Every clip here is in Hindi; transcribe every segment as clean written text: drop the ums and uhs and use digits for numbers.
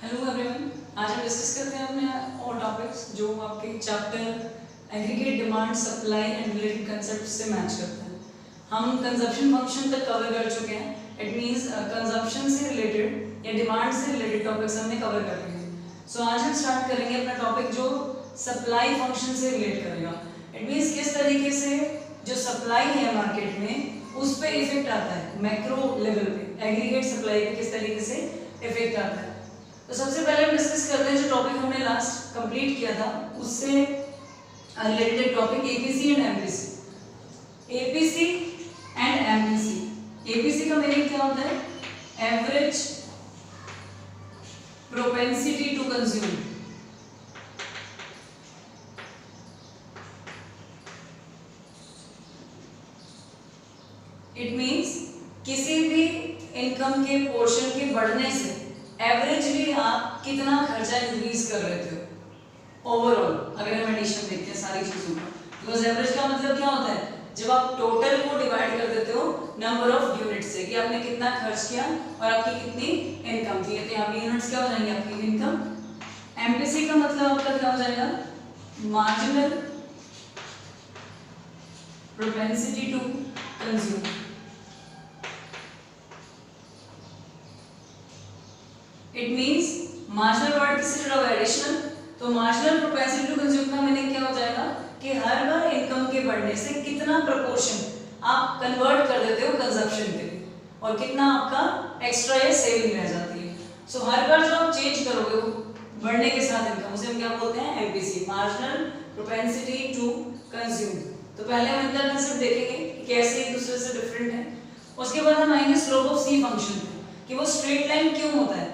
हेलो एवरीवन, आज हम डिस्कस करते हैं अपने और टॉपिक्स जो आपके chapter aggregate demand supply and related concept से मैच करते हैं। हम कंजप्शन फंक्शन तक कवर कर चुके हैं। इट मींस कंजप्शन से रिलेटेड या डिमांड से रिलेटेड टॉपिक्स हमने कवर कर लिए हैं। सो आज हम स्टार्ट करेंगे अपना टॉपिक जो सप्लाई फंक्शन से रिलेट करेगा। इट मींस किस तरीके से जो सप्लाई है मार्केट में उस पर इफेक्ट आता है, मैक्रो लेवल पे एग्रीगेट सप्लाई पे किस तरीके से इफेक्ट आता है। तो सबसे पहले हम डिस्कस करते हैं जो टॉपिक हमने लास्ट कंप्लीट किया था उससे related topic APC and MPC. APC and MPC. APC का मीनिंग क्या होता है? Average propensity to consume. It means किसी भी इनकम के पोर्शन के बढ़ने से एवरेजली आप कितना खर्चा इंक्रीज कर रहे थे ओवरऑल, अगर हम एडिशन देखते हैं सारी चीजों का। बिकॉज एवरेज का मतलब क्या होता है? जब आप टोटल को डिवाइड कर देते हो नंबर ऑफ यूनिट से कि आपने कितना खर्च किया और आपकी कितनी इनकम थी, तो यहाँ पे यूनिट्स क्या हो जाएंगे? आपकी इनकम। एमपीसी का मतलब आपका क्या हो जाएगा? Marginal propensity to consume. It means marginal word किससे जुड़ा हुआ है? एडिशनल। तो मार्जिनल प्रोपेंसिटी टू कंज्यूम का मीनिंग क्या हो जाएगा कि हर बार इनकम के बढ़ने से कितना प्रोपोर्शन आप कन्वर्ट कर देते हो कंजप्शन के लिए और कितना आपका एक्स्ट्रा या सेविंग रह जाती है। सो हर बार जो आप चेंज करोगे बढ़ने के साथ इनकम, उसे हम क्या बोलते हैं? MPC, marginal propensity to consume. तो पहले हम इनका कंसेप्ट देखेंगे कि कैसे एक दूसरे से डिफरेंट है। उसके बाद हम आएंगे स्लोप ऑफ सी फंक्शन पे कि वो स्ट्रेट लाइन क्यों होता है,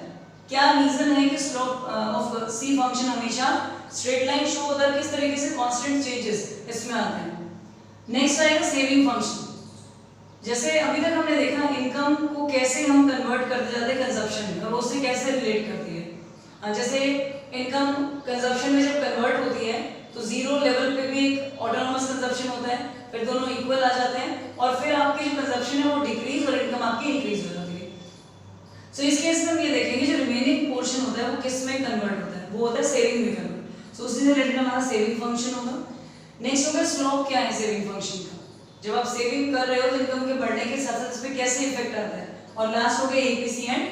क्या रीजन है कि स्लोप ऑफ सी फंक्शन हमेशा स्ट्रेट लाइन शो होता है, किस तरीके से कांस्टेंट चेंजेस इसमें आते हैं। नेक्स्ट आएगा सेविंग फंक्शन। जैसे अभी तक हमने देखा इनकम को कैसे हम कन्वर्ट करते जाते हैं कंजप्शन में और उससे कैसे रिलेट करती है। जैसे इनकम कंजप्शन में जब कन्वर्ट होती है तो जीरो लेवल पे भी एक ऑटोनोमस कंजप्शन होता है, फिर दोनों इक्वल आ जाते हैं और फिर आपकी जो कंजप्शन है वो डिक्रीज और इनकम आपकी इंक्रीज हो जाती है। सो इस केस में हम ये देखेंगे जो रिमेनिंग पोर्शन होता है वो किस में कन्वर्ट होता है? वो होता है सेविंग में कन्वर्ट। सो उससे रिलेटेड हमारा सेविंग फंक्शन होगा। नेक्स्ट होगा स्लोप। क्या है सेविंग फंक्शन का? जब आप सेविंग कर रहे हो तो इनकम के बढ़ने के साथ साथ इस पे कैसे इफेक्ट आता है। और लास्ट हो गया APC and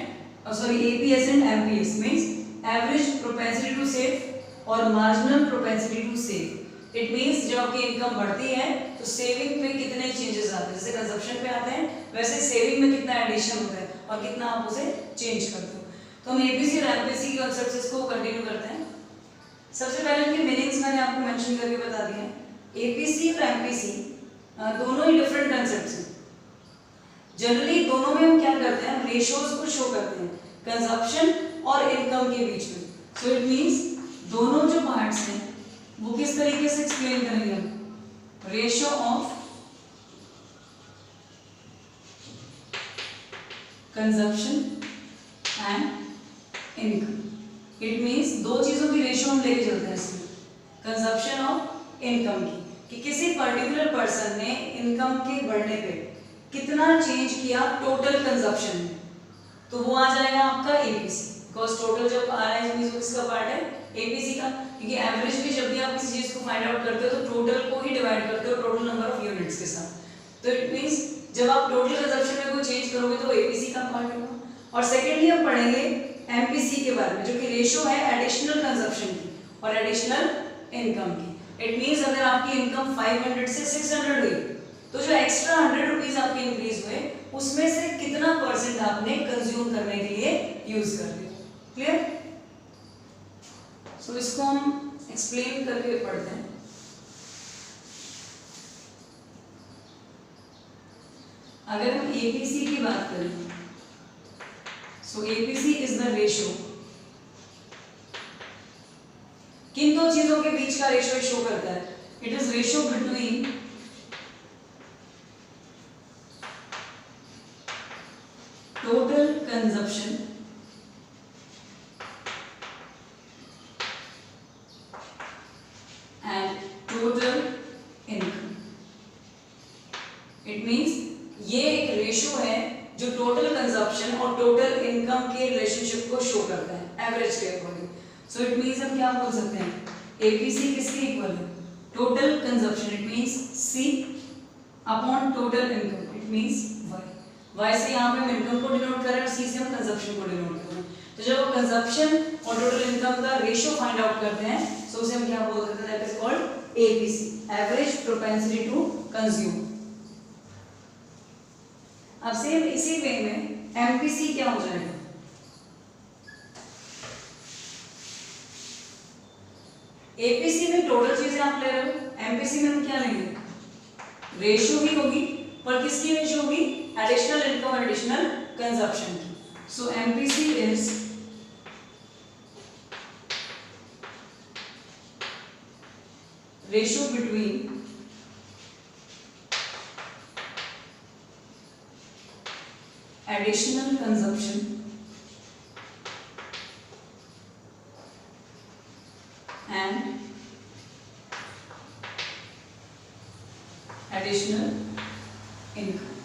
APS and MPS means average propensity to save और marginal propensity to save. It means जब आपकी इनकम बढ़ती है तो सेविंग में कितने चेंजेस आते हैं। जैसे कंजप्शन पे आते हैं वैसे सेविंग में कितना एडिशन होता है और कितना आप उसे चेंज करते हो। तो हम एपीसी और एमपीसी के कॉन्सेप्ट्स को कंटिन्यू करते हैं। सबसे पहले इनके मीनिंग्स मैंने आपको मेंशन करके बता दिए हैं। एपीसी और एमपीसी दोनों ही डिफरेंट कॉन्सेप्ट्स हैं। जनरली दोनों में हम क्या करते हैं? हम रेशियोज को शो करते हैं कंजप्शन और इनकम के बीच में। सो इट मींस दोनों जो पार्ट्स हैं वो किस तरीके से एक्सप्लेन करेंगे हम? Ratio of consumption and income. It means दो चीजों की रेशियो हम लेके चलते हैं इसमें, कंजप्शन और इनकम की, कि किसी पर्टिकुलर पर्सन ने इनकम के बढ़ने पे कितना चेंज किया टोटल कंजप्शन में, तो वो आ जाएगा आपका एपीसी। बिकॉज टोटल जब आ रहा है मींस किसका पार्ट है? एपीसी का। क्योंकि एवरेज भी जब भी आप किसी चीज को फाइंड आउट करते हो तो टोटल को ही डिवाइड करते हो टोटल नंबर ऑफ यूनिट्स के साथ। तो इट मींस जब आप टोटल कंजप्शन में कोई चेंज करोगे तो एपीसी का पार्ट होगा। और सेकेंडली हम पढ़ेंगे एमपीसी के बारे में जो कि रेशियो है एडिशनल कंजप्शन की और एडिशनल इनकम की। इट मींस अगर आपकी इनकम 500 से 600 हुई तो जो एक्स्ट्रा 100 रुपीज आपके इंक्रीज हुए उसमें से कितना परसेंट आपने कंज्यूम करने के लिए यूज कर दिया। क्लियर? सो इसको हम एक्सप्लेन करके पढ़ते हैं। अगर हम एपीसी की बात करें सो एपीसी इज द रेशियो, किन दो चीजों के बीच का रेशियो शो करता है? It is ratio between total consumption and total income. It means ये एक रेशियो है जो टोटल कंजप्शन कंजप्शन और टोटल इनकम के रिलेशनशिप को शो करता है एवरेज के अकॉर्डिंग। सो इट मींस हम क्या बोल सकते हैं, एपीसी किसके इक्वल है, total consumption, it means C upon total income, it means Y से यहाँ पे हम इनकम को डिनोट कर रहे हैं और सी से हम कंजप्शन को डिनोट कर रहे हैं। तो जब कंजप्शन और टोटल इनकम का रेशियो फाइंड आउट करते हैं तो उसे हम क्या बोल सकते हैं, that is called APC, average propensity to consume. अब सेम इसी वे में एमपीसी क्या हो जाएगा, एपीसी में टोटल चीजें आप ले रहे हो, एमपीसी में हम क्या लेंगे, रेशियो ही होगी, पर किसकी रेशियो होगी, एडिशनल इनकम और एडिशनल कंजप्शन की। So MPC is ratio between additional consumption and additional income.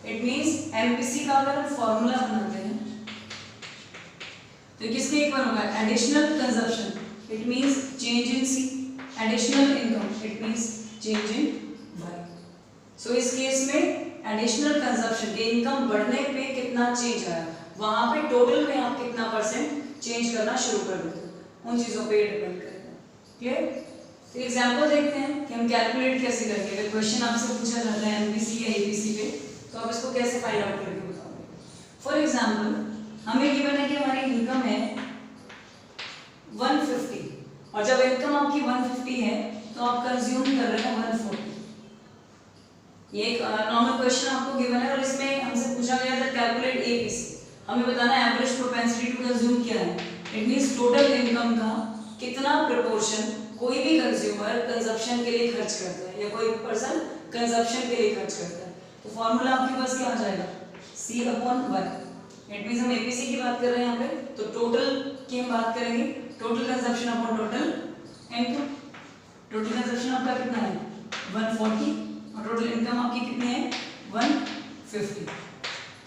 It means MPC का अगर हम फॉर्मूला बनाते हैं तो किसके इक्वल होगा, additional consumption, it means change in C, additional income, it means change in Y. So इस केस में एडिशनल कंजप्शन के इनकम बढ़ने पे कितना चेंज आया, वहां पे टोटल में आप कितना परसेंट चेंज करना शुरू कर देते हो, उन चीजों पे डिपेंड करेगा। क्लियर? तो एग्जांपल देखते हैं कि हम कैलकुलेट कैसे करेंगे। अगर क्वेश्चन आपसे पूछा जाता है एमपीसी या एपीसी पे तो आप इसको कैसे फाइंड आउट करके बताओगे। फॉर एग्जांपल हमें गिवन है कि हमारी इनकम है 150 और जब इनकम आपकी 150 है तो आप कंज्यूम कर रहे हैं 140। ये एक नॉर्मल क्वेश्चन आपको गिवन है और इसमें हमसे पूछा गया था कैलकुलेट एपीसी, हमें बताना है एवरेज प्रोपेंसिटी टू कंज्यूम क्या है, इट मींस टोटल इनकम का कितना प्रपोर्शन कोई भी कंज्यूमर कंजप्शन के लिए खर्च करता है या कोई पर्सन कंजप्शन के लिए खर्च करता है। तो फॉर्मूला आपके पास क्या आ जाएगा, C अपॉन 1। इट मींस हम एपीसी की बात कर रहे हैं यहाँ पे, तो टोटल की हम बात करेंगे, total consumption upon total income. Total consumption आपका कितना है 140 और टोटल इनकम आपकी कितनी है 150।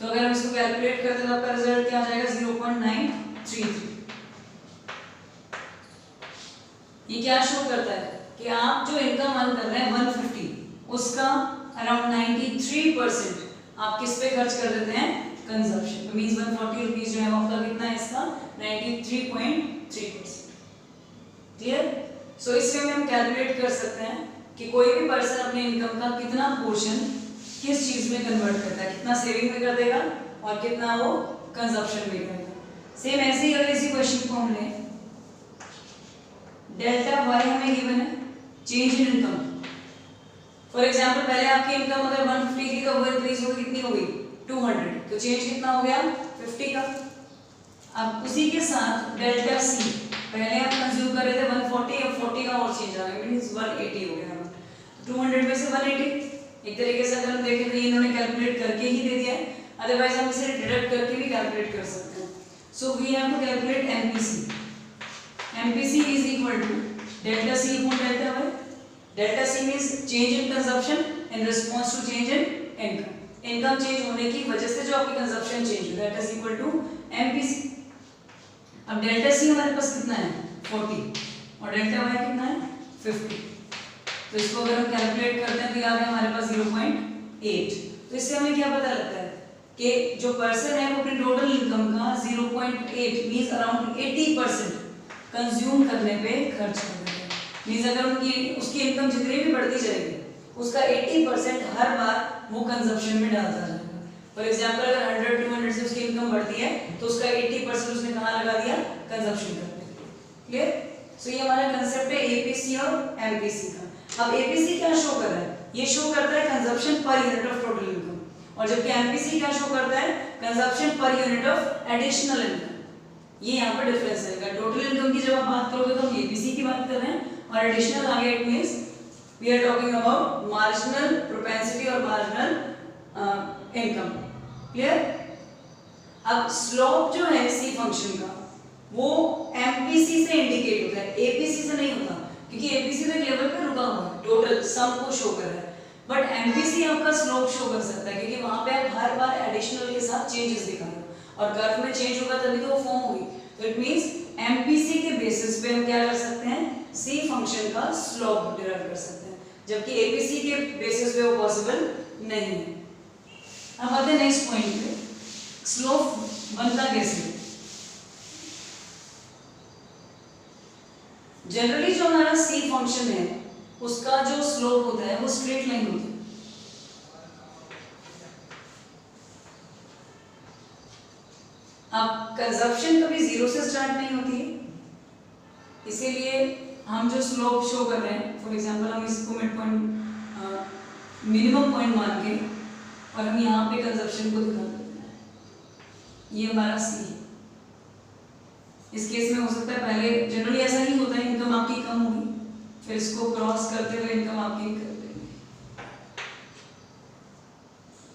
तो अगर हम इसको कैलकुलेट करते हैं तो आपका रिजल्ट क्या आ जाएगा 0.933। ये क्या शो करता है कि आप जो इनकम अर्न कर रहे हैं 150 उसका अराउंड 93% आप किस पे खर्च कर देते हैं, कंजप्शन। तो मींस 140 रुपीस जो है आपका कितना है इसका 93.3%। क्लियर? सो इस वे में हम कैलकुलेट कर सकते हैं कि कोई भी पर्सन अपने इनकम का कितना पोर्शन किस चीज में कन्वर्ट करता है, कितना सेविंग में कर देगा और कितना वो कंजप्शन में करेगा। सेम ऐसे ही अगर इसी क्वेश्चन को हम लें, डेल्टा वाई हमें गिवन है, change in income. For example पहले आपकी इनकम अगर 150 थी तो वो इंक्रीज होगी, कितनी हो गई 200, तो चेंज कितना हो गया 50 का। अब उसी के साथ डेल्टा सी, पहले आप कंज्यूम कर रहे थे 140, अब 40 का और चेंज आ गया, मींस 180 हो गया। 200 में से 180, एक तरीके से अगर हम देखें तो इन्होंने कैलकुलेट करके ही दे दिया है, अदरवाइज हम इसे डिडक्ट करके भी कैलकुलेट कर सकते हैं। So we have to calculate MPC. MPC is equal to delta C upon delta Y. Delta C means change in consumption in response to change in income. Income change होने की वजह से जो आपकी कंजप्शन चेंज हुई, that is equal to MPC. अब डेल्टा सी हमारे पास कितना है 40 और डेल्टा वाई कितना है 50। तो इसको अगर हम कैलकुलेट करते हैं तो यहाँ पे हमारे पास 0.8। तो इससे हमें क्या पता लगता है कि जो पर्सन है वो अपनी टोटल इनकम का 0.8 मींस अराउंड 80% कंज्यूम करने पे खर्च कर देते हैं। मींस अगर उसकी इनकम जितनी भी बढ़ती जाएगी उसका 80% हर बार वो कंजप्शन में डालता जाएगा। फॉर एग्जांपल अगर 100-200 से उसकी इनकम बढ़ती है तो उसका 80% उसने कहाँ लगा दिया, कंजप्शन करने के लिए। क्लियर? सो ये हमारा कंसेप्ट है एपीसी और एमपीसी का। अब एपीसी क्या शो कर रहा है, ये शो करता है consumption per unit of total income, और जबकि एमपीसी क्या शो करता है consumption per unit of additional income. ये यहाँ पर डिफरेंस रहेगा। टोटल इनकम की जब आप बात करोगे तो हम एपीसी की बात कर रहे हैं और एडिशनल आगे it means we are talking about marginal propensity और मार्जिनल इनकम। क्लियर? अब स्लोप जो है सी फंक्शन का वो एमपीसी से इंडिकेट होता है, एपीसी से नहीं होता, क्योंकि एपीसी तो एक लेवल पे रुका हुआ है, टोटल सम को शो कर रहा है। बट एमपीसी आपका स्लोप शो कर सकता है क्योंकि वहां पे आप हर बार एडिशनल के साथ चेंजेस दिखा रहे हो और कर्व में चेंज होगा तभी तो वो फॉर्म होगी। तो इट मींस एमपीसी के बेसिस पे हम क्या कर सकते हैं, सी फंक्शन का स्लोप डिराइव कर सकते हैं, जबकि एपीसी के बेसिस पे वो पॉसिबल नहीं है। अब आते हैं नेक्स्ट पॉइंट पे, स्लोप बनता कैसे। जनरली जो हमारा सी फंक्शन है उसका जो स्लोप होता है वो स्ट्रेट लाइन होती है। अब कंजप्शन कभी जीरो से स्टार्ट नहीं होती है, इसीलिए हम जो स्लोप शो कर रहे हैं, फॉर एग्जांपल हम इसको मिड पॉइंट मिनिमम पॉइंट मान के और हम यहाँ पे कंजप्शन को दिखा देते हैं, ये हमारा सी है। इस केस में हो सकता है पहले जनरली ऐसा ही होता है, इनकम आपकी कम होगी, फिर इसको क्रॉस करते हुए इनकम आपकी कर देंगे।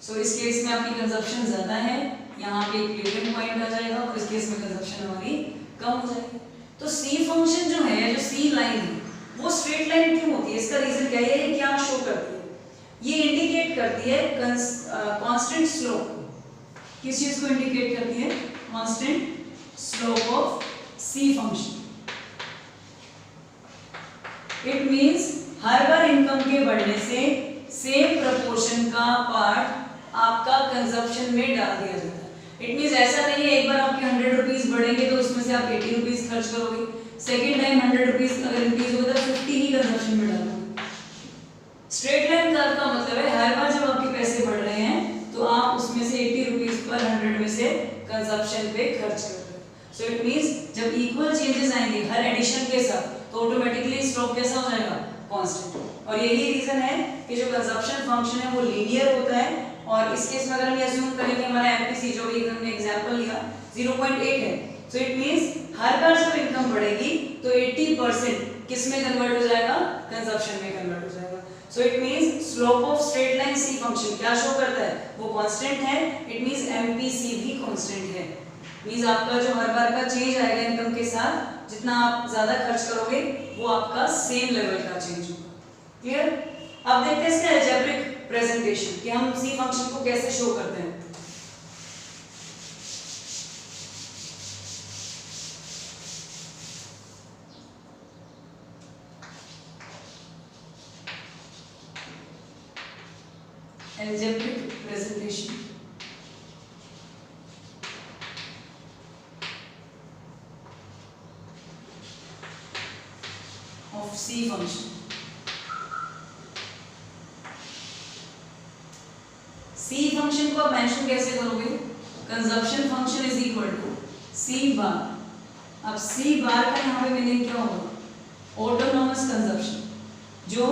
सो इस केस में आपकी कंजप्शन ज्यादा है, यहाँ पे इक्विलिब्रियम पॉइंट आ जाएगा और इस केस में कंजप्शन हमारी कम हो जाएगी। तो सी फंक्शन जो है, जो सी लाइन है वो स्ट्रेट लाइन क्यों होती है, इसका रीजन क्या है, ये क्या शो करती है, ये इंडिकेट करती है कांस्टेंट स्लोप। किस चीज को इंडिकेट करती है, constant slope of C function. It means हर बार इनकम के बढ़ने से सेम प्रपोर्शन का पार्ट आपका कंजप्शन में डाल दिया जाता है। इट मींस ऐसा नहीं है एक बार आपके 100 रुपीज बढ़ेंगे तो उसमें से आप 80 रुपीज खर्च करोगे, सेकेंड टाइम 100 रुपीज अगर इंक्रीज होगा तो 50 ही कंजप्शन में डालोगे। स्ट्रेट लाइन कर्व का मतलब है हर बार जब आपके पैसे बढ़ रहे हैं तो आप उसमें से 80 रुपीज पर 100 में से कंजप्शन पे खर्च कर रहे हो। सो इट मींस जब इक्वल चेंजेस आएंगे हर एडिशन के साथ तो ऑटोमेटिकली स्लोप कैसा हो जाएगा, कांस्टेंट। और यही रीजन है कि जो कंजप्शन फंक्शन है वो लीनियर होता है। और इस केस में अगर हम अज्यूम करें कि हमारा एमपीसी जो भी हमने एग्जांपल लिया 0.8 है, सो इट मींस हर बार जब इनकम बढ़ेगी तो 80% किस में कन्वर्ट हो जाएगा, कंजप्शन में कन्वर्ट हो जाएगा। So it means slope of straight line C function क्या शो करता है, वो कांस्टेंट है। इट मींस एमपीसी भी कांस्टेंट है। मींस आपका जो हर बार का चेंज आएगा इनकम के साथ, जितना आप ज्यादा खर्च करोगे वो आपका सेम लेवल का चेंज होगा। क्लियर। अब देखते हैं इसका अलजेब्रिक प्रेजेंटेशन कि हम सी फंक्शन को कैसे शो करते हैं। Algebraic presentation of C function. C function को आप मेंशन कैसे करोगे, consumption function is equal to C bar. अब सी बार का यहाँ पे मीनिंग क्या होगा, ऑटोनोमस कंजप्शन जो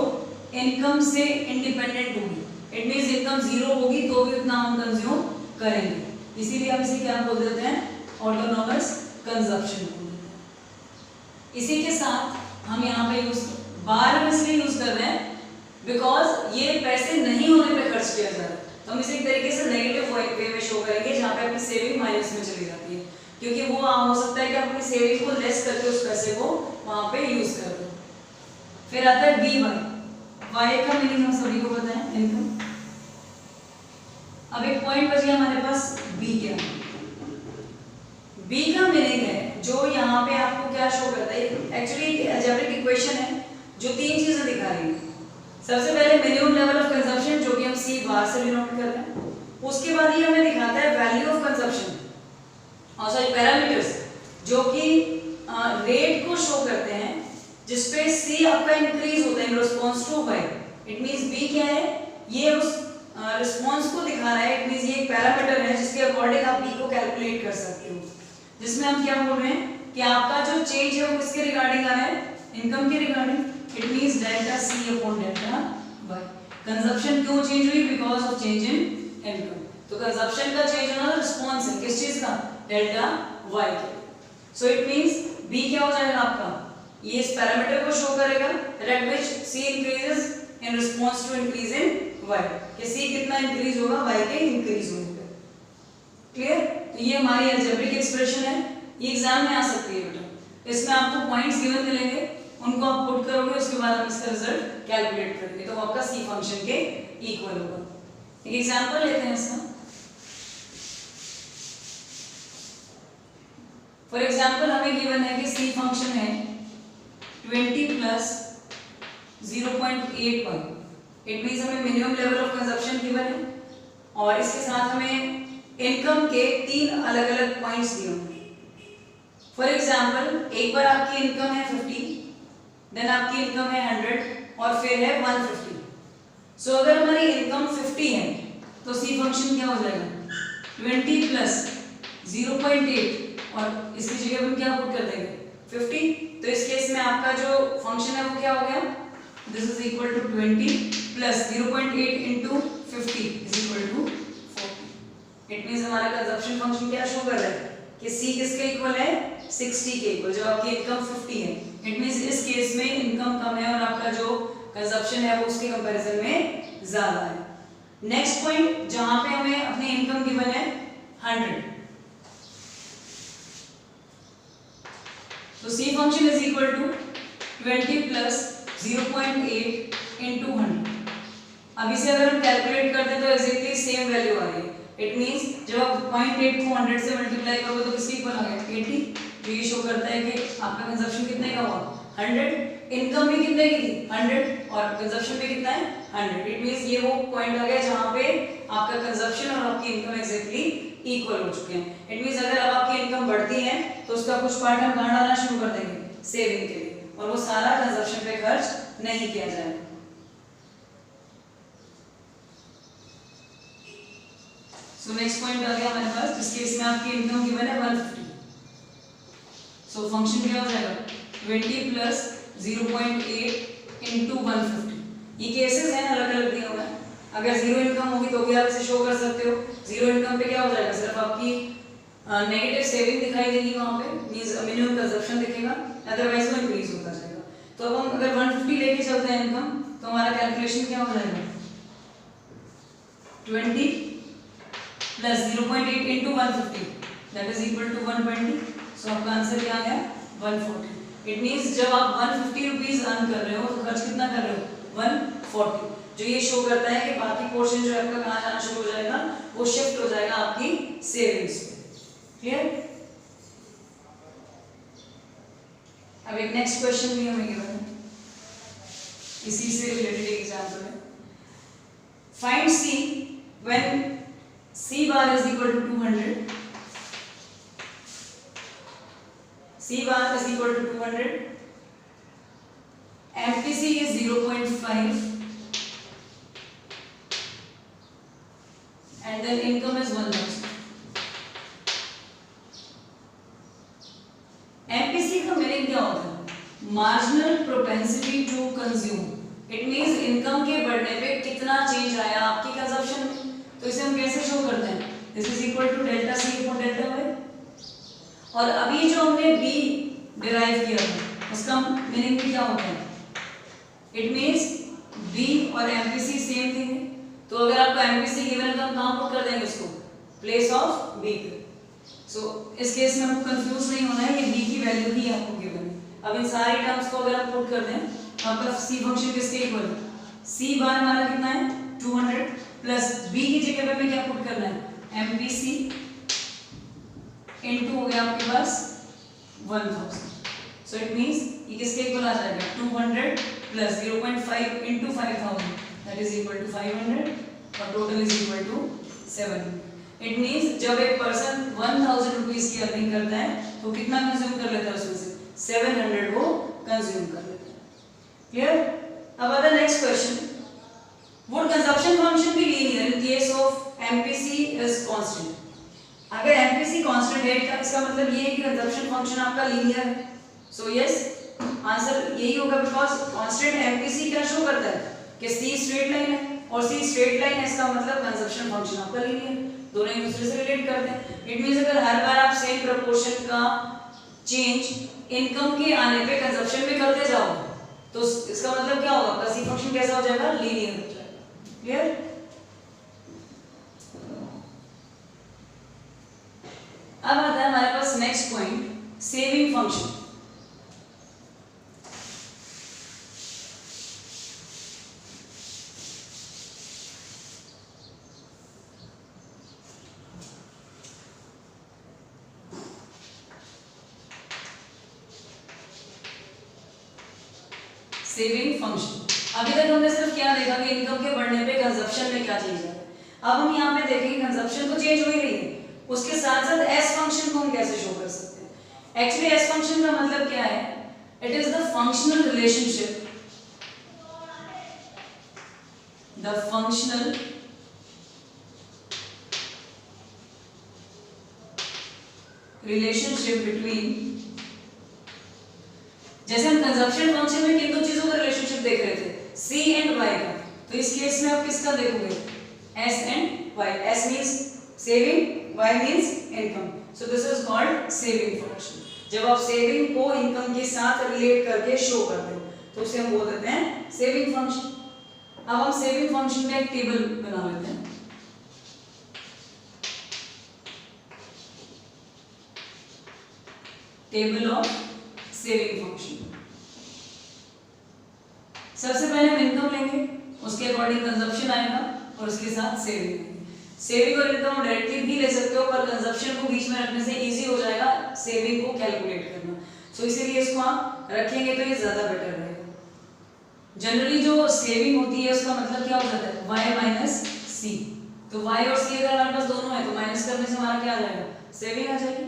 इनकम से इंडिपेंडेंट होगी। इट मींस इनकम जीरो होगी तो भी उतना हम कंज्यूम करेंगे, इसीलिए हम इसे क्या बोल देते हैं, ऑटोनोमस कंजप्शन बोल देते हैं। इसी के साथ हम यहाँ पे यूज बार में इसलिए यूज कर रहे हैं बिकॉज ये पैसे नहीं होने पे खर्च किया जा रहा है, तो हम इसे एक तरीके से नेगेटिव वे में शो करेंगे जहाँ पे अपनी सेविंग माइनस में चली जाती है, क्योंकि वो हो सकता है कि अपनी सेविंग को लेस करके उस पैसे को वहां पे यूज कर दो। फिर आता है बी वाई। वाई का मीनिंग हम सभी को पता है, इनकम। अब एक पॉइंट बच गया हमारे पास, बी क्या है। बी का मीनिंग है जो यहाँ पे आपको क्या शो करता है, एक्चुअली अलजेब्रिक इक्वेशन है जो तीन चीजें दिखा रही है। सबसे पहले मिनिमम लेवल ऑफ कंजप्शन जो कि हम सी बार से डिनोट कर रहे हैं, उसके बाद ये हमें दिखाता है वैल्यू ऑफ कंजप्शन और सॉरी पैरामीटर्स जो कि रेट को शो करते हैं जिसपे सी आपका इंक्रीज होता है in response to Y. It means B क्या है, ये उस रिस्पांस को दिखा रहा है। इट मींस ये एक पैरामीटर है जिसके अकॉर्डिंग आप बी को कैलकुलेट कर सकते हो, जिसमें हम क्या बोल रहे हैं कि आपका जो चेंज है वो किसके रिगार्डिंग आ रहा है, इनकम के regarding. It means delta C upon delta Y. Consumption क्यों चेंज हुई, because of change in income. तो कंजप्शन का चेंज होना रिस्पांस है किस चीज का, डेल्टा वाई के। सो इट मींस बी क्या हो जाएगा आपका, ये इस पैरामीटर को शो करेगा at which C increases in response to increase in Y, कि सी कितना इंक्रीज होगा वाई के इंक्रीज होने पे। क्लियर। तो ये हमारी अलजेब्रिक एक्सप्रेशन है, ये एग्जाम में आ सकती है बेटा। इसमें आपको पॉइंट्स गिवन मिलेंगे, उनको आप पुट करोगे, उसके बाद हम इसका रिजल्ट कैलकुलेट करेंगे, तो आपका सी फंक्शन के इक्वल होगा। एक एग्जांपल लेते हैं इसका। फॉर एग्जांपल हमें गिवन है कि सी फंक्शन है 20 प्लस 0.81, इट मीन्स हमें minimum level of consumption given है और इसके साथ हमें इनकम के 3 अलग अलग पॉइंट्स दिए होंगे। फॉर एग्जांपल एक बार आपकी इनकम है 50, देन आपकी इनकम है 100 और फिर है 150। सो अगर हमारी इनकम 50 है तो सी फंक्शन क्या हो जाएगा 20 प्लस 0.8 और इसकी जगह हम क्या पुट कर देंगे 50। तो इस केस में आपका जो फंक्शन है वो क्या हो गया, this is equal to 20 plus 0.8 into 50 is equal to 40। It means हमारा कंजप्शन फंक्शन क्या शो कर रहा है कि सी किसके इक्वल है 60 के इक्वल, जो आपकी इनकम 50 है। इट मींस इस केस में इनकम कम है और आपका जो कंजप्शन है वो उसके कंपैरिजन में ज्यादा है। नेक्स्ट पॉइंट जहां पे हमें अपनी इनकम गिवन है 100, तो C function is equal to 20 plus 0.8 into 100। अब इसे अगर हम कैलकुलेट करते हैं तो एग्जैक्टली सेम वैल्यू आ रही है। इट मींस जब आप 0.8 को 100 से मल्टीप्लाई करोगे तो किसके इक्वल आ गया 80। तो ये शो करता है कि आपका कंजप्शन कितने का हुआ 100, इनकम भी कितने की थी 100 और कंजप्शन भी कितना है 100। इट मींस ये वो पॉइंट आ गया जहां पे आपका कंजप्शन और आपकी इनकम एग्जैक्टली इक्वल हो चुके हैं। इट मींस अगर अब आपकी इनकम बढ़ती है तो उसका कुछ पार्ट हम कहां डालना शुरू कर देंगे सेविंग के लिए, और वो सारा कंजप्शन पे खर्च नहीं किया जाएगा। सो नेक्स्ट पॉइंट आ गया हमारे पास, जिस केस में आपकी इनकम गिवन है 150। सो फंक्शन क्या हो जाएगा 20 प्लस 0.8 इंटू 150। ये केसेस हैं अलग अलग दिए हुए हैं। अगर जीरो इनकम होगी तो भी आप इसे शो कर सकते हो। जीरो इनकम पे क्या हो जाएगा, सिर्फ आपकी नेगेटिव सेविंग दिखाई देगी, वहां पे मींस मिनिमम कंजप्शन दिखेगा, अदरवाइज वो इंक्रीज होता जाएगा। तो अब हम अगर 150 लेके चलते हैं इनकम, तो हमारा कैलकुलेशन क्या हो जाएगा 20 plus 0.8 into 150 that is equal to 120। So आपका आंसर क्या आ गया 140। इट मींस जब आप 150 रुपीज अर्न कर रहे हो तो खर्च कितना कर रहे हो 140, जो ये शो करता है कि बाकी पोर्शन जो आपका कहां जाना शुरू हो जाएगा, वो शिफ्ट हो जाएगा आपकी सेविंग्स में। क्लियर। अब एक नेक्स्ट क्वेश्चन भी हमें गिवन है, इसी से रिलेटेड एग्जांपल है। Find see when C bar is equal to 200, C bar is equal to 200, MPC is 0.5 and then income is 1000. MPC का मीनिंग क्या होता है, marginal propensity to consume. It means income के बढ़ने पे कितना चेंज आया आपकी कंजप्शन में। तो इसे हम कैसे शो करते हैं, this is equal to delta C upon delta Y. और अभी जो हमने बी डिराइव किया था उसका मीनिंग भी क्या होता है, इट मींस बी और एमपीसी सेम थिंग है। तो अगर आपको एमपीसी गिवन है तो हम कहां पुट कर देंगे उसको, प्लेस ऑफ बी पे। सो इस केस में आपको कंफ्यूज नहीं होना है, ये बी की वैल्यू ही आपको गिवन है। अब इन सारी टर्म्स को अगर आप पुट कर दें तो आपका सी फंक्शन किसके इक्वल है, सी बार हमारा कितना है 200 प्लस बी की जगह पे हमें क्या पुट करना है एमपीसी इनटू हो गया आपके पास 1000। सो इट मींस ये किसके इक्वल आ जाएगा 200 plus 0.5 into 5000 that is equal to 500 और total is equal to 700। It means जब एक पर्सन 1000 रुपीस की अर्निंग करता है तो कितना कंज्यूम कर लेता है उसमें से 700 वो कंज्यूम कर लेता है। क्लियर। अब आता है next question, would consumption function be linear in case of MPC is constant? अगर MPC constant है इसका मतलब ये है कि consumption function आपका linear है। So yes, आंसर यही होगा because constant MPC क्या शो करता है कि C straight line है और C straight line है, इसका मतलब consumption function आपका linear, दोनों एक दूसरे से रिलेट करते हैं। It means अगर हर बार आप सेम proportion का चेंज इनकम के आने पे कंजप्शन में करते जाओ तो इसका मतलब क्या होगा, आपका सी फंक्शन कैसा हो जाएगा, लीनियर हो जाएगा। क्लियर। अब आता है हमारे पास next point, saving function. Saving function. अभी तक हमने सिर्फ क्या देखा कि इनकम के बढ़ने पे कंजप्शन में क्या चेंज है। अब हम यहाँ पे देखेंगे कंजप्शन तो चेंज हो ही रही है, उसके साथ साथ एस फंक्शन को हम कैसे शो कर सकते हैं। एक्चुअली एस फंक्शन का मतलब क्या है, it is the functional relationship, the functional relationship between, जैसे हम कंजप्शन फंक्शन में किन दो चीजों का रिलेशनशिप देख रहे थे, सी एंड वाई का, तो इस केस में आप किसका देखोगे, S and Y. S means saving, Y means income, so this is called saving function. जब आप सेविंग को इनकम के साथ रिलेट करके शो करते हो तो उसे हम बोल देते हैं सेविंग फंक्शन। अब हम सेविंग फंक्शन में एक टेबल बना लेते हैं। Table of saving function. सबसे पहले हम इनकम लेंगे, उसके अकॉर्डिंग कंजप्शन आएगा और उसके साथ सेविंग। सेविंग और इनकम डायरेक्टली भी ले सकते हो, पर कंजप्शन को बीच में रखने से इजी हो जाएगा सेविंग को कैलकुलेट करना, सो इसीलिए इसको आप रखेंगे तो ये ज्यादा बेटर रहेगा। जनरली जो सेविंग होती है उसका मतलब क्या हो जाता है, y माइनस सी। तो y और c अगर हमारे पास दोनों है तो माइनस करने से हमारा क्या आ जाएगा, सेविंग आ जाएगी।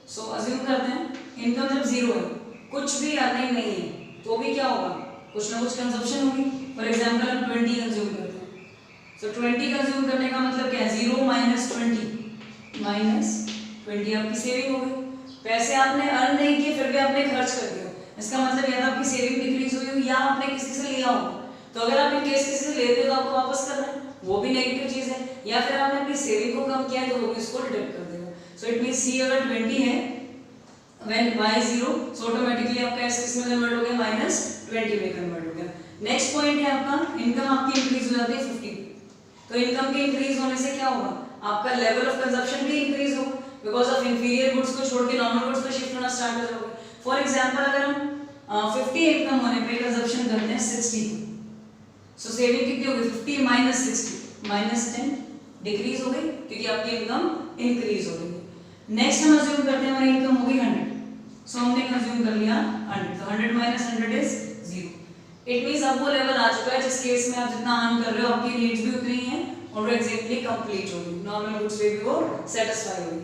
सो अज्यूम करते हैं इनकम जब जीरो है, कुछ भी अर्निंग नहीं है, तो भी क्या होगा, कुछ ना कुछ कंजप्शन होगी। फॉर एग्जांपल हम 20 कंज्यूम करते हैं, सो 20 कंज्यूम करने का मतलब क्या है, 0 माइनस 20 माइनस 20 आपकी सेविंग हो गई। पैसे आपने अर्न नहीं किए फिर भी आपने खर्च कर दिया, इसका मतलब या तो आपकी सेविंग डिक्रीज हुई हो या आपने किसी से लिया हो। तो अगर आप इन केस किसी से लेते हो तो आपको वापस करना है, वो भी नेगेटिव चीज है, या फिर आपने अपनी सेविंग को कम किया है तो वो भी इसको डिडक्ट कर देगा। सो इट मींस सी अगर 20 है when y 0, so automatically आपका s किस में कन्वर्ट हो गया, माइनस 20 में कन्वर्ट हो गया। नेक्स्ट पॉइंट है आपका इनकम आपकी इंक्रीज हो जाती है 50, तो इनकम के इंक्रीज होने से क्या होगा, आपका लेवल ऑफ कंजप्शन भी इंक्रीज होगा, बिकॉज ऑफ इंफीरियर गुड्स को छोड़ के नॉर्मल गुड्स पे शिफ्ट होना स्टार्ट हो जाओगे। फॉर एग्जांपल अगर हम 50 इनकम होने पे कंजप्शन करते हैं 60, सो सेविंग कितनी होगी, 50 माइनस 60 माइनस 10 डिक्रीज हो गई, क्योंकि आपकी इनकम इंक्रीज हो गई। नेक्स्ट हम अज्यूम करते हैं हमारी इनकम होगी 100, सो हमने कंज्यूम कर लिया 100, तो 100 माइनस 100 इज 0। इट मींस अब वो लेवल आ चुका है जिस केस में आप जितना अर्न कर रहे हो आपकी नीड्स भी उतनी ही हैं और वो एग्जैक्टली कंप्लीट होगी, नॉर्मल गुड्स पे भी वो सेटिस्फाई होगी।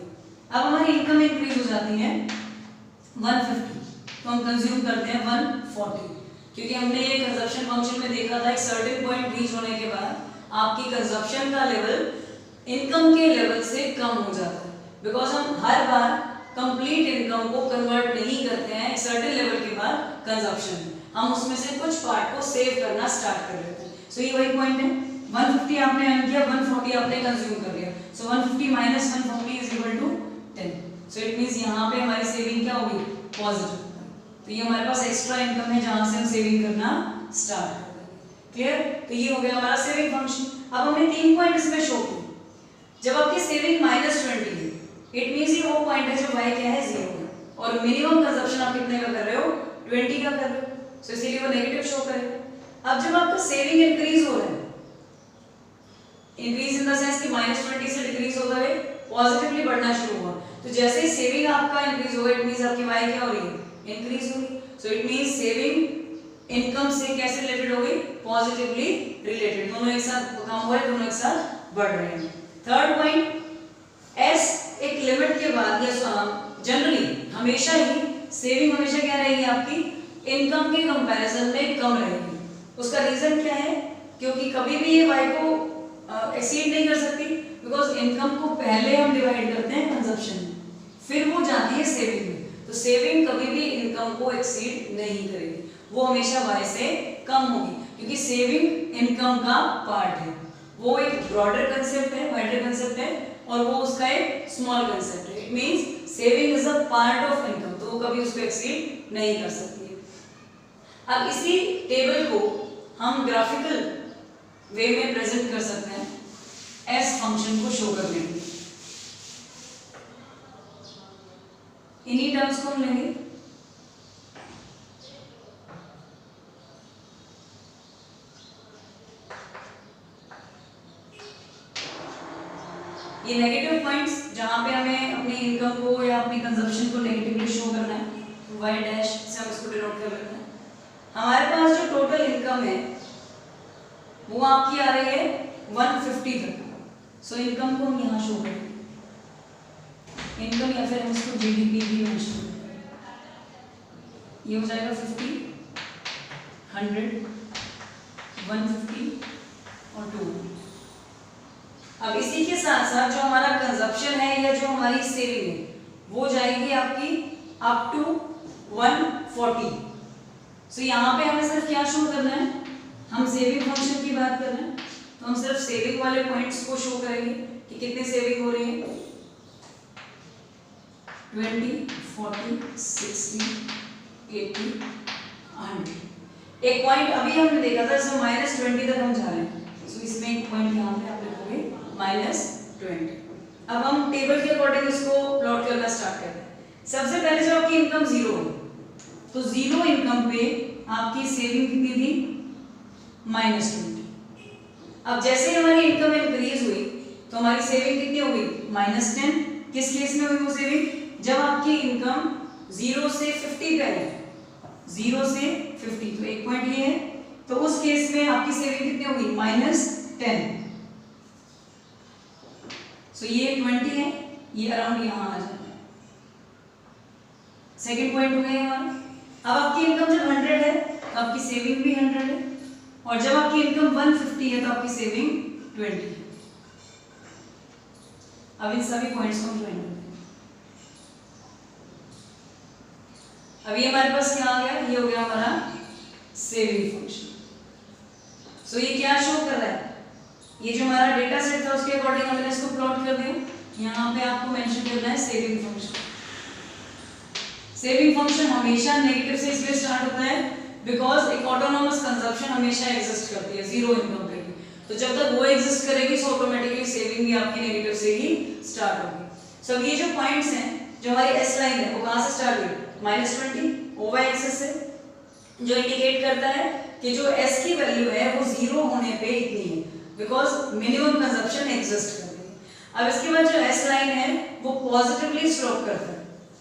अब हमारी इनकम इंक्रीज हो जाती है 150, तो हम कंज्यूम करते हैं 140, क्योंकि हमने ये कंजप्शन फंक्शन में देखा था एक सर्टेन पॉइंट रीच होने के बाद आपकी कंजप्शन का लेवल इनकम के लेवल से कम हो जाता है, बिकॉज हम हर बार कंप्लीट इनकम को कन्वर्ट नहीं करते हैं एक सर्टेन लेवल के बाद कंजप्शन में, हम उसमें से कुछ पार्ट को सेव करना स्टार्ट कर लेते हैं। सो ये वही पॉइंट है, 150 आपने अर्न किया, 140 आपने कंज्यूम कर लिया, so 150 minus 140 is equal to 10। So it means यहाँ पे हमारी सेविंग क्या होगी, पॉजिटिव। तो ये हमारे पास एक्स्ट्रा इनकम है जहां से हम सेविंग करना स्टार्ट कर देंगे। क्लियर, तो ये हो गया हमारा सेविंग फंक्शन। अब हमने 3 पॉइंट इसमें शो किए। जब आपकी सेविंग माइनस 20 है, इट मींस ये वो पॉइंट है जब y क्या है 0 है, और मिनिमम कंजप्शन आप कितने का कर रहे हो, 20 का कर रहे हो, सो इसीलिए वो नेगेटिव शो करेगा। अब जब आपका सेविंग इंक्रीज हो रहा है, इंक्रीज इन द सेंस कि -20 से डिक्रीज होता है पॉजिटिवली बढ़ना शुरू हुआ, तो जैसे ही सेविंग आपका इंक्रीज होगा इट मींस आपकी y क्या हो रही है, इंक्रीज हो रही। सो इट मींस सेविंग इनकम से कैसे रिलेटेड हो गई, पॉजिटिवली रिलेटेड, दोनों एक साथ कम हो रहे, दोनों एक साथ बढ़ रहे हैं। थर्ड पॉइंट, s एक लिमिट के बाद या जनरली हमेशा ही सेविंग हमेशा क्या रहेगी आपकी, इनकम के कंपैरिजन में कम रहेगी। उसका रीजन क्या है, क्योंकि कभी भी ये y को एक्सीड नहीं कर सकती, बिकॉज इनकम को पहले हम डिवाइड करते हैं कंजप्शन में, फिर वो जाती है सेविंग में, तो सेविंग कभी भी इनकम को एक्सीड नहीं करेगी, वो हमेशा y से कम होगी, क्योंकि सेविंग इनकम का पार्ट है। वो एक ब्रॉडर कंसेप्ट है, वाइडर कंसेप्ट है, और वो उसका एक स्मॉल कंसेप्ट है। It means saving is a part of income, तो वो कभी उसको एक्सीड नहीं कर सकती है। अब इसी टेबल को हम ग्राफिकल वे में प्रेजेंट कर सकते हैं एस फंक्शन को शो करने के लिए। इन्हीं टर्म्स को हम लेंगे, ये नेगेटिव पॉइंट्स जहां पे हमें अपनी इनकम को या अपनी कंजप्शन को नेगेटिवली शो करना है, y डैश से हम इसको डिनोट कर लेते हैं। हमारे पास जो टोटल इनकम है वो आपकी आ रही है 150 तक। सो इनकम को हम यहाँ शो करेंगे, इनकम या फिर हम इसको जीडीपी भी मेंशन करेंगे। ये हो जाएगा 50, 100, 150 और 200। अब इसी के साथ साथ जो हमारा कंजप्शन है या जो हमारी सेविंग है वो जाएगी आपकी अप टू 140। सो यहाँ पे हमें सिर्फ क्या शो करना है, हम सेविंग फंक्शन की बात कर रहे हैं तो हम सिर्फ सेविंग वाले पॉइंट्स को शो करेंगे कि कितनी सेविंग हो रही है, 20, 40, 60, 80, 100। एक पॉइंट अभी हमने देखा था इसमें -20 तक हम जा रहे हैं। सो इसमें एक पॉइंट यहाँ पे आप लिखोगे -20। अब हम टेबल के अकॉर्डिंग इसको प्लॉट करना स्टार्ट करते हैं। सबसे पहले जो आपकी इनकम जीरो है तो जीरो इनकम पे आपकी सेविंग कितनी थी, -20। अब जैसे ही हमारी इनकम इंक्रीज हुई तो हमारी सेविंग कितनी हो गई, -10। किस केस में हुई वो सेविंग, जब आपकी इनकम 0 से 50 पे आई, 0 से 50। तो एक पॉइंट ये है, तो उस केस में आपकी सेविंग कितनी होगी, -10। सो ये 20 है, ये अराउंड यहाँ आ जाता है। सेकेंड पॉइंट हो गया हमारा। अब आपकी इनकम जब 100 है तो आपकी सेविंग भी 100 है, और जब आपकी इनकम 150 है तो आपकी सेविंग 20 है। अब इन सभी पॉइंट्स को हम ज्वाइन करते हैं। अभी हमारे पास क्या आ गया, ये हो गया हमारा सेविंग फंक्शन। सो ये क्या शो कर रहा है, ये जो हमारा डेटा सेट था उसके अकॉर्डिंग हमने इसको प्लॉट कर दिया। यहाँ पे आपको मेंशन करना है सेविंग फंक्शन। सेविंग फंक्शन हमेशा नेगेटिव से इसलिए स्टार्ट होता है बिकॉज एक ऑटोनॉमस कंजप्शन हमेशा एग्जिस्ट करती है जीरो इनकम पे। तो जब तक वो एग्जिस्ट करेगी सो ऑटोमेटिकली सेविंग भी आपकी नेगेटिव से ही स्टार्ट होगी। सो ये जो पॉइंट्स हैं, जो हमारी एस लाइन है वो कहाँ से स्टार्ट हुई, -20 ओवर एक्सिस से, जो इंडिकेट करता है कि जो एस की वैल्यू है वो जीरो होने पे इतनी है बिकॉज मिनिमम कंजप्शन एग्जिस्ट करती है। अब इसके बाद जो एस लाइन है वो पॉजिटिवली स्लोप करता है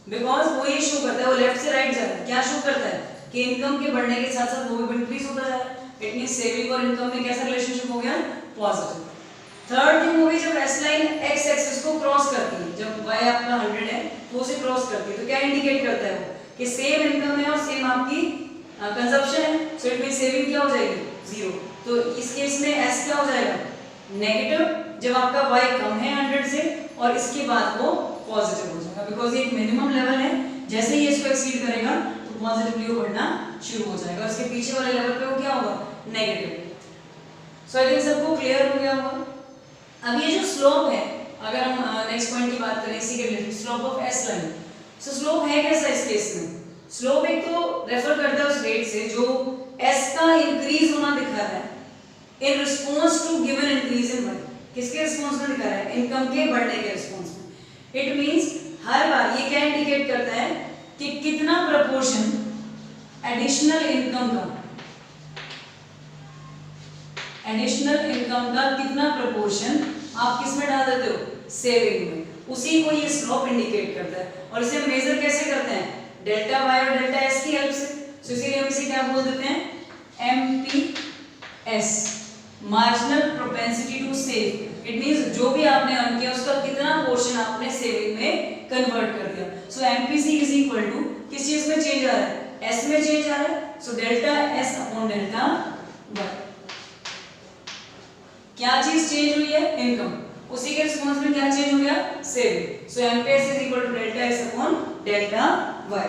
बिकॉज वो ये शो करता है, वो लेफ्ट से राइट जा रहा है। क्या शो करता है कि इनकम के बढ़ने के साथ साथ वो भी इंक्रीज होता जा रहा है। इट मींस सेविंग और इनकम में कैसा रिलेशनशिप हो गया, पॉजिटिव। थर्ड थिंग हो गई, जब एस लाइन एक्स एक्सिस को क्रॉस करती है, जब y आपका 100 है तो उसे क्रॉस करती है, तो क्या इंडिकेट करता है वो कि सेम इनकम है और सेम आपकी कंजप्शन है। सो इट मींस सेविंग क्या हो जाएगी, जीरो। तो इस केस में s क्या हो जाएगा, नेगेटिव, जब आपका y कम है 100 से, और इसके बाद वो पॉजिटिव हो जाएगा बिकॉज ये एक मिनिमम लेवल है। जैसे ही इसको एक्सीड करेगा तो पॉजिटिवली वो बढ़ना शुरू हो जाएगा, उसके पीछे वाले लेवल पे वो क्या होगा, नेगेटिव। सो आई थिंक सबको क्लियर हो गया होगा। अब ये जो स्लोप है, अगर हम नेक्स्ट पॉइंट की बात करें इसी के related, slope of S line. So slope है कैसा इस केस में, स्लोप एक तो रेफर करता है उस रेट से जो एस का इंक्रीज होना दिखा रहा है in response to given increase in Y. किसके रिस्पॉन्स में दिखा रहा है, इनकम के बढ़ने के रिस्पॉन्स में। इट मींस हर बार ये क्या इंडिकेट करता है कि कितना प्रपोर्शन एडिशनल इनकम का कितना प्रपोर्शन आप किस में डाल देते हो, सेविंग में, उसी को ये स्लोप इंडिकेट करता है। और इसे मेजर कैसे करते हैं, डेल्टा वाई और डेल्टा एस की हेल्प से। तो इसीलिए हम इसे क्या बोल देते हैं, MPS, marginal propensity to save. It means जो भी आपने अर्न किया उसका कितना पोर्शन आपने सेविंग में कन्वर्ट कर दिया। सो MPC इज इक्वल टू किस चीज में चेंज आ रहा है, S में चेंज आ रहा है। So delta S upon delta Y। क्या चीज चेंज हुई है, इनकम, उसी के रिस्पॉन्स में क्या चेंज हो गया, saving. So MPS is equal to delta S upon delta Y।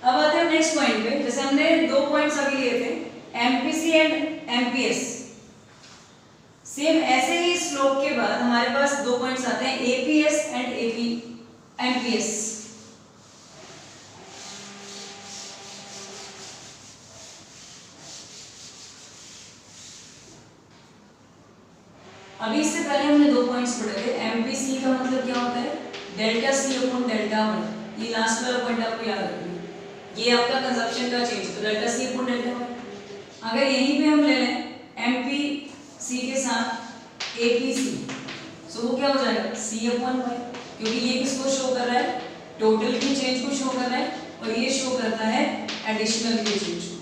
अब आते हैं नेक्स्ट पॉइंट पे। जैसे हमने दो पॉइंट्स अभी लिए थे, MPC एंड MPS, सेम ऐसे ही स्लोप के बाद हमारे पास दो पॉइंट्स आते हैं, APS एंड MPS। अभी इससे पहले हमने दो पॉइंट्स पढ़े थे। MPC का मतलब क्या होता है, delta C upon delta Y। ये लास्ट वाला पॉइंट आपको याद रखना है, ये आपका कंजप्शन का चेंज, तो delta C upon delta Y। अगर यहीं पे हम ले लें MPC के साथ APC, सो वो क्या हो जाएगा, C अपॉन Y, क्योंकि ये किसको शो कर रहा है, टोटल के चेंज को शो कर रहा है और ये शो करता है एडिशनल के चेंज को।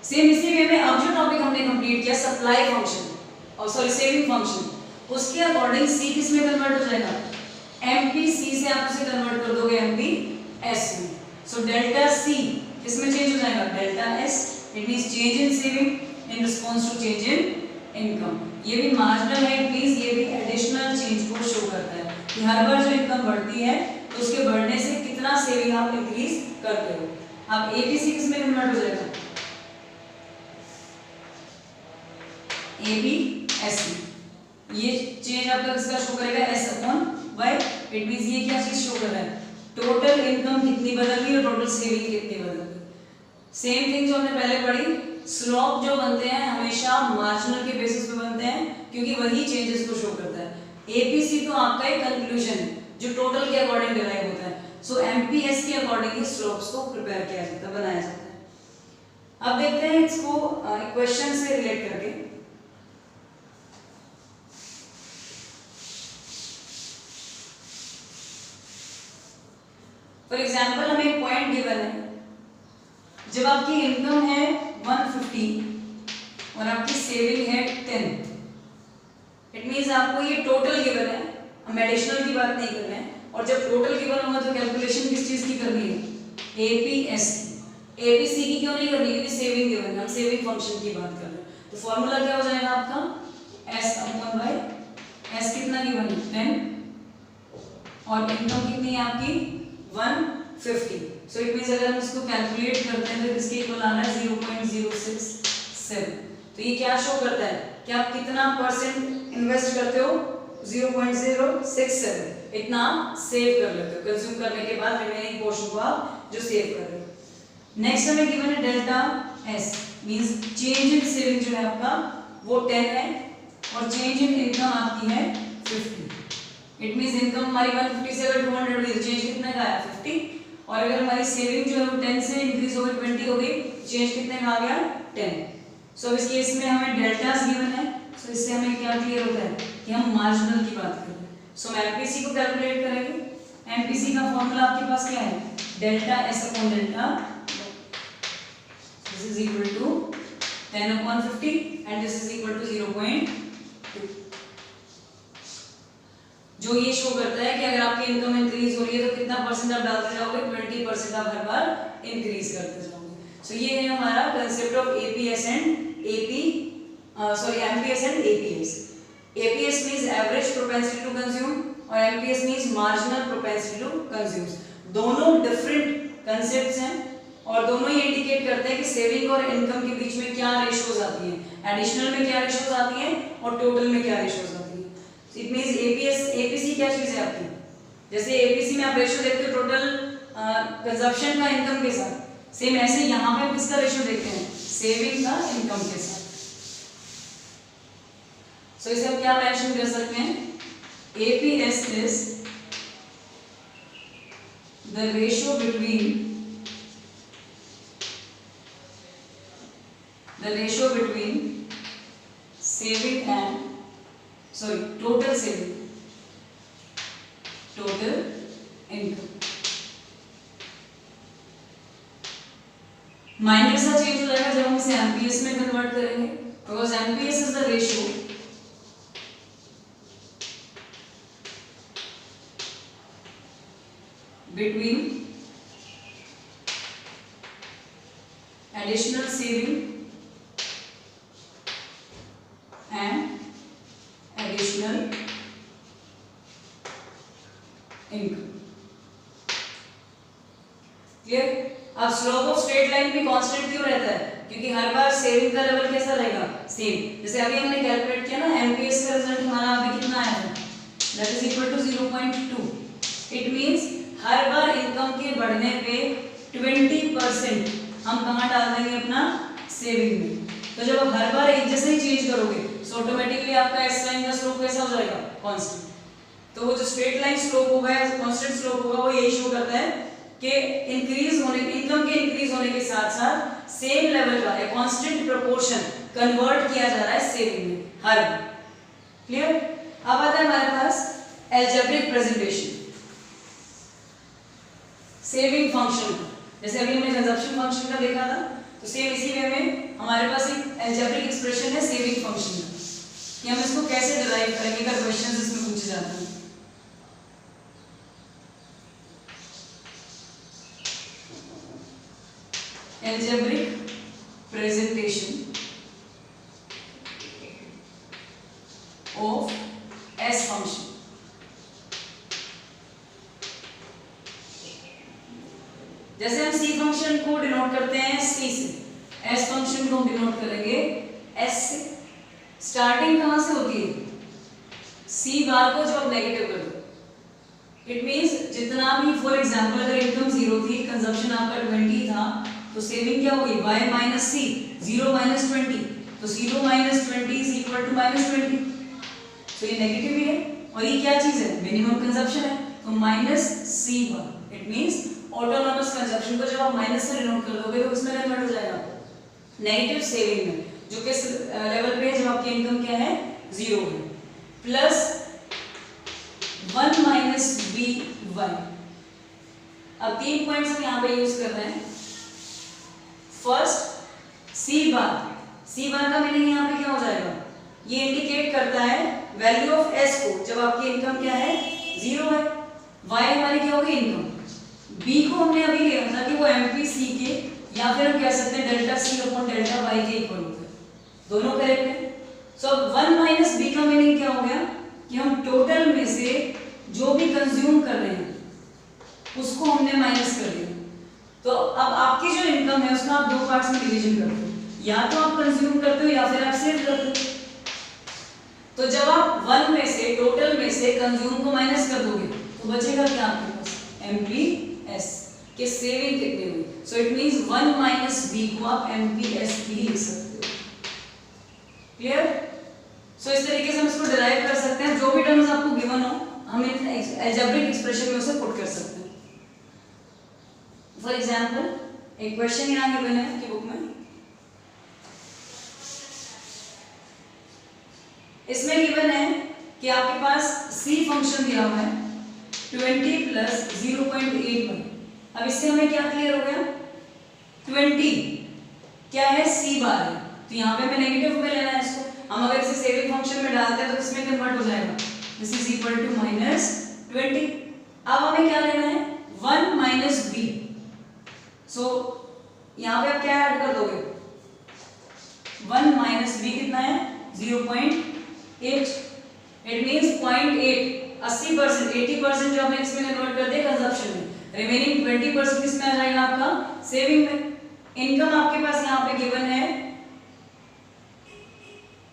सेम इसी वे में अब जो टॉपिक हमने कंप्लीट किया सप्लाई फंक्शन और सॉरी सेविंग फंक्शन, उसके अकॉर्डिंग सी किस में कन्वर्ट हो जाएगा, एमपी सी से आप उसे कन्वर्ट कर दोगे एमपी एस में। सो डेल्टा सी किस में चेंज हो जाएगा, delta S, it means change in saving in response to change in income. ये भी मार्जिनल है, प्लीज ये भी एडिशनल चेंज को शो करता है कि हर बार जो इनकम बढ़ती है तो उसके बढ़ने से कितना सेविंग आप इंक्रीज करते हो। अब एपीसी किस में कन्वर्ट हो जाएगा, एबीएससी, ये चेंज आपका किसका शो करेगा, S upon Y. It means ये क्या चीज शो कर रहा है, टोटल इनकम कितनी बदल गई और टोटल सेविंग कितनी बदल गई। सेम थिंग जो हमने पहले पढ़ी, स्लोप जो बनते हैं हमेशा मार्जिनल के बेसिस पे बनते हैं क्योंकि वही चेंजेस को शो करता है। एपीसी तो आपका एक कंक्लूजन है जो टोटल के अकॉर्डिंग डिराइव होता है। सो एमपीएस के अकॉर्डिंग ही स्लोप्स को प्रिपेयर किया जाता है, बनाया जाता है। अब देखते हैं इसको इक्वेशन से रिलेट करके। फॉर एग्जाम्पल हमें एक पॉइंट गिवन है, जब आपकी इनकम है 150 और आपकी सेविंग है 10, इट मींस आपको ये टोटल गिवन है, हम एडिशनल की बात नहीं कर रहे हैं। और जब टोटल गिवन होगा तो कैलकुलेशन किस चीज की करनी है, एपीएस की। एपीसी की क्यों नहीं करनी, क्योंकि सेविंग गिवन है, हम सेविंग फंक्शन की बात कर रहे हैं। तो फॉर्मूला क्या हो जाएगा आपका, एस अपॉन वाई। एस कितना गिवन है 10 और इनकम कितनी है आपकी 150। सो इट मींस अगर हम इसको कैलकुलेट करते हैं तो इसके इक्वल आना है 0.067। तो ये क्या शो करता है कि आप कितना परसेंट इन्वेस्ट करते हो, 0.067, इतना सेव कर लेते हो कंज्यूम करने के बाद रिमेनिंग पोर्शन को आप जो सेव कर रहे हो। नेक्स्ट हमें गिवन है delta S, means change in saving जो है आपका वो 10 है और चेंज इन इनकम आपकी है 50। इट मींस इनकम हमारी 150 से अगर 200 हुई तो चेंज कितने का आया 50, और अगर हमारी सेविंग जो है वो 10 से इंक्रीज हो गई 20 हो गई, चेंज कितने का आ गया 10। सो इस केस में हमें डेल्टास गिवन है, सो इससे हमें क्या क्लियर होता है कि हम मार्जिनल की बात कर रहे हैं। सो हम एमपीसी को कैलकुलेट करेंगे। एमपीसी का फॉर्मूला आपके पास क्या है, delta S upon delta, this is equal to 10 upon 50 and this is equal to 0.2। जो ये शो करता है कि अगर आपकी इनकम इंक्रीज हो रही है तो कितना परसेंट आप डालते जाओगे, 20% आप हर बार इंक्रीज करते जाओगे। सो ये है हमारा concept of APS and MPS and APS. APS means average propensity to consume और MPS means marginal propensity to consume. दोनों डिफरेंट कंसेप्ट्स हैं और दोनों ये इंडिकेट करते हैं कि सेविंग और इनकम के बीच में क्या रेशियोज आती हैं, एडिशनल में क्या रेशियोज आती हैं और टोटल में क्या रेशियोज आती हैं। इट मींस एपीसी क्या चीज है आपकी, जैसे एपीसी में आप रेशियो देखते हो टोटल कंजप्शन का इनकम के साथ, सेम ऐसे यहाँ पे किसका रेशियो देखते हैं, सेविंग का इनकम के साथ। सो इसे हम क्या मेंशन कर सकते हैं, APS is the ratio between saving and total saving, total income। Minor सा चेंज हो जाएगा जब हम इसे एमपीएस में कन्वर्ट करेंगे, because MPS is the ratio between additional saving and additional income. Clear. अब स्लोप ऑफ स्ट्रेट लाइन भी कांस्टेंट क्यों रहता है, क्योंकि हर बार सेविंग का लेवल कैसा रहेगा, सेम। जैसे अभी हमने कैलकुलेट किया ना, एमपीएस का रिजल्ट हमारा अभी कितना आया है, that is equal to 0.2। It means हर बार इनकम के बढ़ने पे 20% हम कहाँ डाल देंगे, अपना सेविंग में। तो जब आप हर बार एक जैसे ही चेंज करोगे तो ऑटोमेटिकली आपका एस लाइन का स्लोप कैसा हो जाएगा, कांस्टेंट। तो वो जो स्ट्रेट लाइन स्लोप होगा या कांस्टेंट स्लोप होगा वो यही शो करता है कि इंक्रीज होने, इनकम के इंक्रीज होने के साथ साथ सेम लेवल का या कांस्टेंट प्रोपोर्शन कन्वर्ट किया जा रहा है सेविंग में हर बार। क्लियर। अब आता है हमारे पास एल्जेब्रिक प्रेजेंटेशन सेविंग फंक्शन, जैसे अभी हमने कंजप्शन फंक्शन का देखा था, तो सेम इसी वे में हमारे पास एक एल्जेब्रिक एक्सप्रेशन है सेविंग फंक्शन का, कि हम इसको कैसे डिराइव करेंगे का क्वेश्चन इसमें पूछे जाते हैं। Algebraic presentation of S function. जैसे हम सी फंक्शन को डिनोट करते हैं सी से, एस फंक्शन को हम डिनोट करेंगे एस से। स्टार्टिंग कहां से होती है? सी बार को जब आप नेगेटिव कर दो, इट मींस जितना भी, फॉर एग्जांपल अगर इनकम 0 थी, कंजप्शन आपका 20 था, तो सेविंग क्या होगी? y माइनस सी, 0 माइनस 20, तो 0 minus 20 is equal to minus 20, तो ये नेगेटिव ही है। और ये क्या चीज है? मिनिमम कंजप्शन है, तो minus C bar. It means autonomous consumption को जब आप माइनस से डिनोट कर दोगे तो उसमें कन्वर्ट हो जाएगा नेगेटिव सेविंग में, जो किस लेवल पे है? जब आपकी इनकम क्या है? 0 है, प्लस 1 माइनस बी वाई। अब 3 पॉइंट्स हम यहाँ पे यूज कर रहे हैं। फर्स्ट सी बार का मीनिंग यहाँ पे क्या हो जाएगा? ये इंडिकेट करता है वैल्यू ऑफ एस को जब आपकी इनकम क्या है? 0 है। वाई हमारी क्या होगी? इनकम। बी को हमने अभी लिया था कि वो एमपी सी के, या फिर हम कह सकते हैं delta C upon delta Y के इक्वल होता है, दोनों करेक्ट है। सो अब 1 माइनस बी का मीनिंग क्या हो गया? कि हम टोटल में से जो भी कंज्यूम कर रहे हैं उसको हमने माइनस कर दिया। तो अब आपकी जो इनकम है उसका आप 2 पार्ट्स में डिवीजन करते हो, या तो आप कंज्यूम करते हो या फिर आप सेव करते हो। तो जब आप 1 में से, टोटल में से कंज्यूम को माइनस कर दोगे तो बचेगा क्या आपके पास? एमपीएस के सेविंग कितनी हुई। So it means 1 minus B को आप एमपीएस भी लिख सकते हो। क्लियर? सो इस तरीके से हम इसको डिराइव कर सकते हैं। जो भी टर्म्स आपको गिवन हो हम एल्जेब्रिक एक्सप्रेशन में उसे पुट कर सकते हैं। फॉर एग्जांपल एक क्वेश्चन यहाँ गिवन है आपकी बुक में, इसमें गिवन है कि आपके पास सी फंक्शन दिया हुआ है 20 प्लस 0.81। अब इससे हमें क्या क्लियर हो गया? 20 क्या है? सी बार है, तो यहाँ पे हमें नेगेटिव में लेना है इसको। हम अगर इसे सेविंग फंक्शन में डालते हैं तो इसमें कन्वर्ट हो जाएगा, this is equal to minus 20। अब हमें क्या लेना है? 1 माइनस बी। सो यहाँ पे आप क्या ऐड कर दोगे? 1 माइनस बी कितना है? 0.8। इट मींस 0.8, 80%, 80% जो आपने इसमें कन्वर्ट कर दिया कंजप्शन में, रिमेनिंग 20% किसमें आ जाएगा? आपका सेविंग में। इनकम आपके पास यहाँ पे गिवन है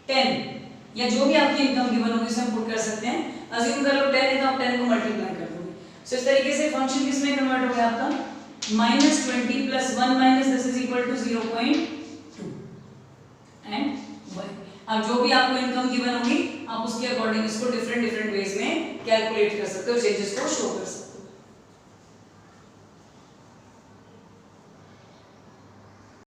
10, या जो भी आपकी इनकम गिवन होगी उसे हम पुट कर सकते हैं। अज्यूम कर लो 10 है तो आप 10 को मल्टीप्लाई कर दोगे। सो इस तरीके से फंक्शन किसमें कन्वर्ट हो गया आपका? -20 plus 1 minus this is equal to 0.2 and y। अब जो भी आपको इनकम गिवन होगी आप उसके अकॉर्डिंग इसको डिफरेंट वेज में कैलकुलेट कर सकते हो, चेंजेस को शो कर सकते हो।